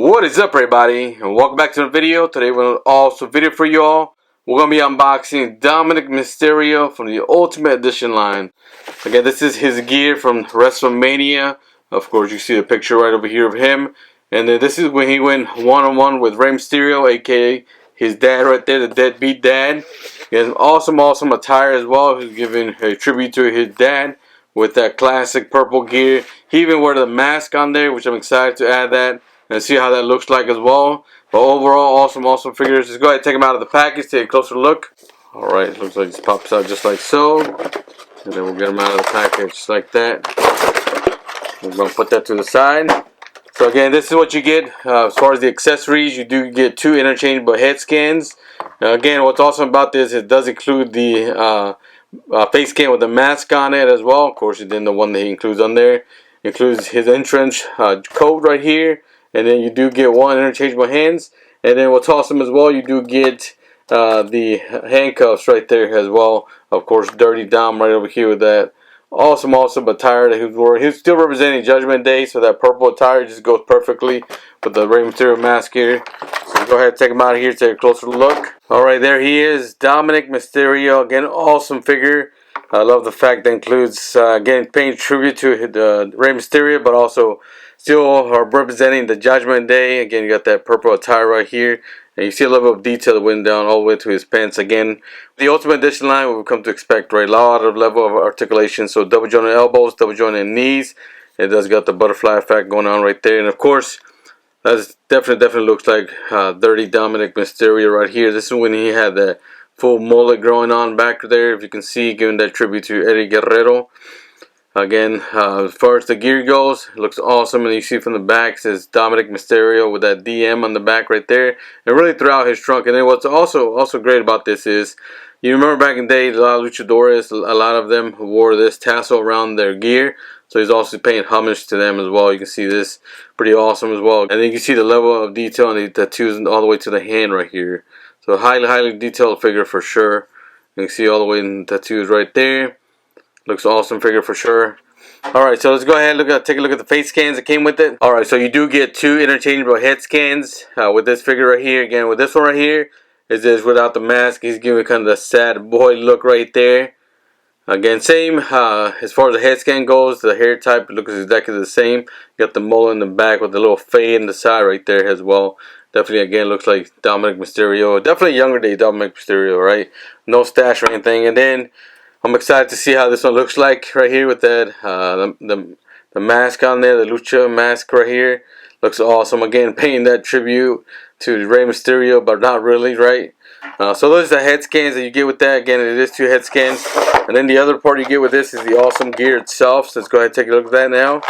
What is up, everybody, and welcome back to the video. Today we're also video for y'all. We're gonna be unboxing Dominik Mysterio from the Ultimate Edition line. Again, this is his gear from WrestleMania. Of course, you see the picture right over here of him, and then this is when he went one-on-one with Rey Mysterio, aka his dad right there, the deadbeat dad. He has awesome attire as well. He's giving a tribute to his dad with that classic purple gear. He even wore the mask on there, which I'm excited to add that and see how that looks like as well. But overall, awesome figures. Let's go ahead and take them out of the package, take a closer look. Alright, looks like it pops out just like so. And then we'll get them out of the package just like that. We're going to put that to the side. So again, this is what you get as far as the accessories. You do get 2 interchangeable head scans. Now again, what's awesome about this, it does include the face scan with the mask on it as well. Of course, then the one that he includes on there includes his entrance code right here. And then you do get 1 interchangeable hands. And then what's awesome as well, you do get the handcuffs right there as well. Of course, Dirty Dom right over here with that awesome attire that he was wearing. He's still representing Judgment Day, so that purple attire just goes perfectly with the Rey Mysterio mask here. So go ahead and take him out of here, take a closer look. Alright, there he is, Dominik Mysterio. Again, awesome figure. I love the fact that includes, again, paying tribute to Rey Mysterio, but also still representing the Judgment Day. Again, you got that purple attire right here. And you see a level of detail that went down all the way to his pants. Again, the Ultimate Edition line, we've come to expect, right? A lot of level of articulation. So double jointed elbows, double jointed knees. It does got the butterfly effect going on right there. And of course, that definitely looks like Dirty Dominik Mysterio right here. This is when he had the full mullet growing on back there. If you can see, giving that tribute to Eddie Guerrero. Again, as far as the gear goes, it looks awesome, and you see from the back it says Dominik Mysterio with that DM on the back right there, and really throughout his trunk. And then what's also great about this is, you remember back in the day, a lot of luchadores, a lot of them wore this tassel around their gear, so he's also paying homage to them as well. You can see this pretty awesome as well, and then you can see the level of detail and the tattoos all the way to the hand right here. So highly detailed figure for sure. You can see all the way in the tattoos right there. Looks awesome figure for sure. Alright, so let's go ahead and take a look at the face scans that came with it. Alright, so you do get 2 interchangeable head scans with this figure right here. Again, with this one right here, is this without the mask. He's giving kind of the sad boy look right there. Again, same as far as the head scan goes. The hair type looks exactly the same. You got the mullet in the back with the little fade in the side right there as well. Definitely, again, looks like Dominik Mysterio. Definitely younger day Dominik Mysterio, right? No stash or anything. And then I'm excited to see how this one looks like right here with that the mask on there, the lucha mask right here. Looks awesome. Again, paying that tribute to Rey Mysterio, but not really, right? So those are the head scans that you get with that. Again, it is 2 head scans. And then the other part you get with this is the awesome gear itself. So let's go ahead and take a look at that now.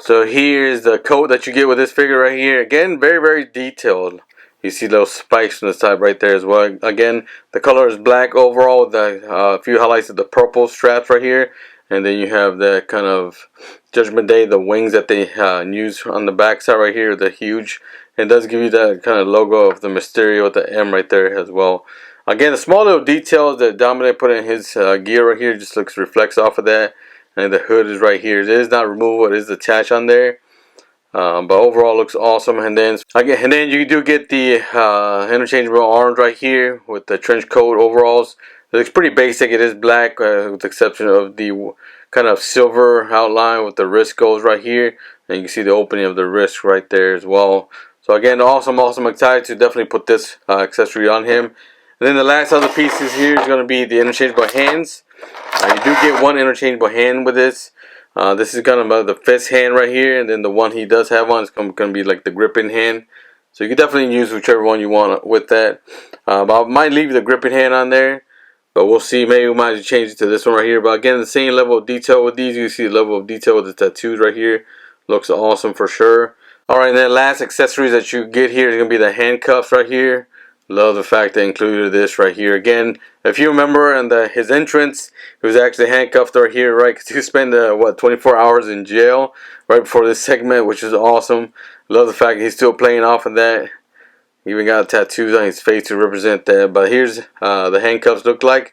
So here's the coat that you get with this figure right here. Again, very detailed. You see those spikes on the side right there as well. Again, the color is black overall. The few highlights of the purple straps right here. And then you have the kind of Judgment Day, the wings that they use on the back side right here. The huge. It does give you that kind of logo of the Mysterio with the M right there as well. Again, the small little details that Dominik put in his gear right here just reflects off of that. And the hood is right here. It is not removable. It is attached on there. But overall looks awesome. And then you do get the interchangeable arms right here with the trench coat overalls. It looks pretty basic. It is black with the exception of the kind of silver outline with the wrist goes right here. And you can see the opening of the wrist right there as well. So again, awesome. Excited to definitely put this accessory on him. And then the last other pieces here is going to be the interchangeable hands. You do get 1 interchangeable hand with this. This is kind of the fist hand right here, and then the one he does have on is going to be like the gripping hand. So you can definitely use whichever one you want with that. But I might leave the gripping hand on there, but we'll see. Maybe we might change it to this one right here. But again, the same level of detail with these. You see the level of detail with the tattoos right here. Looks awesome for sure. Alright, and then last accessories that you get here is going to be the handcuffs right here. Love the fact they included this right here. Again, if you remember in his entrance, he was actually handcuffed right here, right? Because he spent 24 hours in jail right before this segment, which is awesome. Love the fact that he's still playing off of that. He even got tattoos on his face to represent that. But here's the handcuffs look like.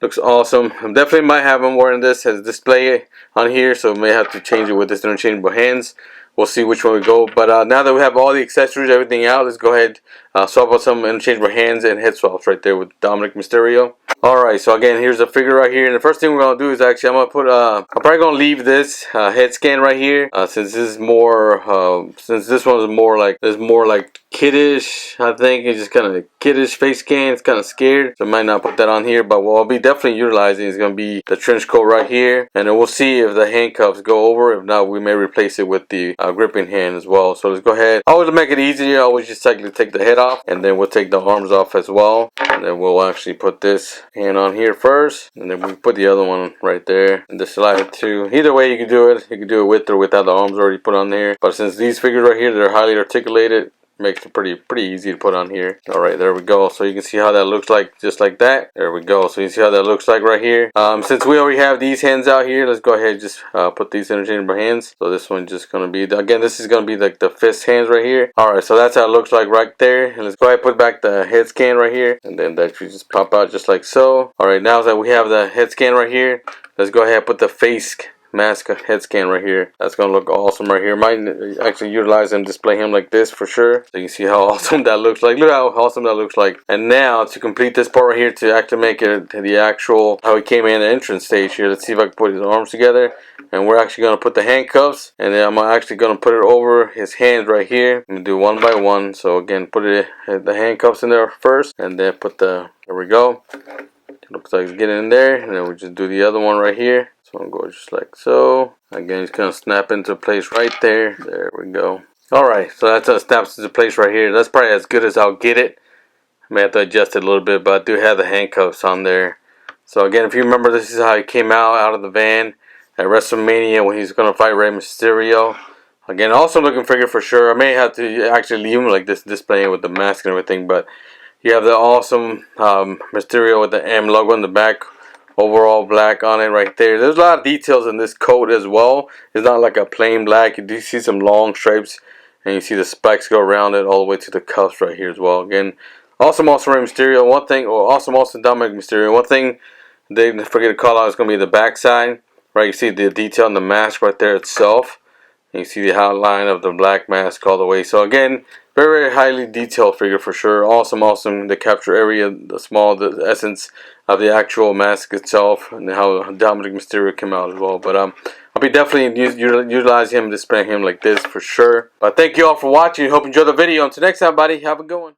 Looks awesome. I definitely might have him wearing this as a display on here, so we may have to change it with this interchangeable hands. We'll see which one we go. But now that we have all the accessories, everything out, let's go ahead swap out some interchangeable hands and head swaps right there with Dominik Mysterio. Alright, so again, here's the figure right here. And the first thing we're going to do is actually, I'm probably going to leave this head scan right here. Since this is more, since this one is more like kiddish, I think. It's just kind of kiddish face scan. It's kind of scared. So I might not put that on here. But what I'll be definitely utilizing is going to be the trench coat right here. And then we'll see if the handcuffs go over. If not, we may replace it with the gripping hand as well. So let's go ahead. Always to make it easier, I always just technically take the head off. And then we'll take the arms off as well. And then we'll actually put this hand on here first, and then we put the other one right there, and just slide it too. Either way you can do it. You can do it with or without the arms already put on there. But since these figures right here, they're highly articulated, makes it pretty easy to put on here. Alright, there we go. So you can see how that looks like, just like that. There we go. So you see how that looks like right here. Since we already have these hands out here, let's go ahead and just put these interchangeable hands. So this one's just going to be, again, this is going to be like the fist hands right here. Alright, so that's how it looks like right there. And let's go ahead and put back the head scan right here. And then that should just pop out just like so. Alright, now that we have the head scan right here, let's go ahead and put the face mask head scan right here. That's gonna look awesome right here. Might actually utilize him, display him like this for sure, so you can see how awesome that looks like. Look how awesome that looks like. And now to complete this part right here, to actually make it the actual how he came in the entrance stage here, let's see if I can put his arms together. And we're actually going to put the handcuffs, and then I'm actually going to put it over his hands right here. I'm going to do one by one. So again, put the handcuffs in there first, and then put there we go. It looks like it's getting in there, and then we just do the other one right here. So I'm going to go just like so. Again, it's going to snap into place right there. There we go. Alright, so that's how it snaps into place right here. That's probably as good as I'll get it. I may have to adjust it a little bit, but I do have the handcuffs on there. So again, if you remember, this is how he came out of the van at WrestleMania when he's going to fight Rey Mysterio. Again, also looking figure for sure. I may have to actually leave him like this, displaying with the mask and everything, but you have the awesome Mysterio with the M logo in the back, overall black on it right there. There's a lot of details in this coat as well. It's not like a plain black. You do see some long stripes, and you see the spikes go around it all the way to the cuffs right here as well. Again, awesome Rey Mysterio. One thing, or awesome Dominik Mysterio. One thing they didn't forget to call out is going to be the back side. Right, you see the detail in the mask right there itself. And you see the outline of the black mask all the way. So again, very, very highly detailed figure for sure. Awesome. The capture area, the essence of the actual mask itself, and how Dominik Mysterio came out as well. But I'll be definitely utilize him, displaying him like this for sure. But thank you all for watching. Hope you enjoyed the video. Until next time, buddy, have a good one.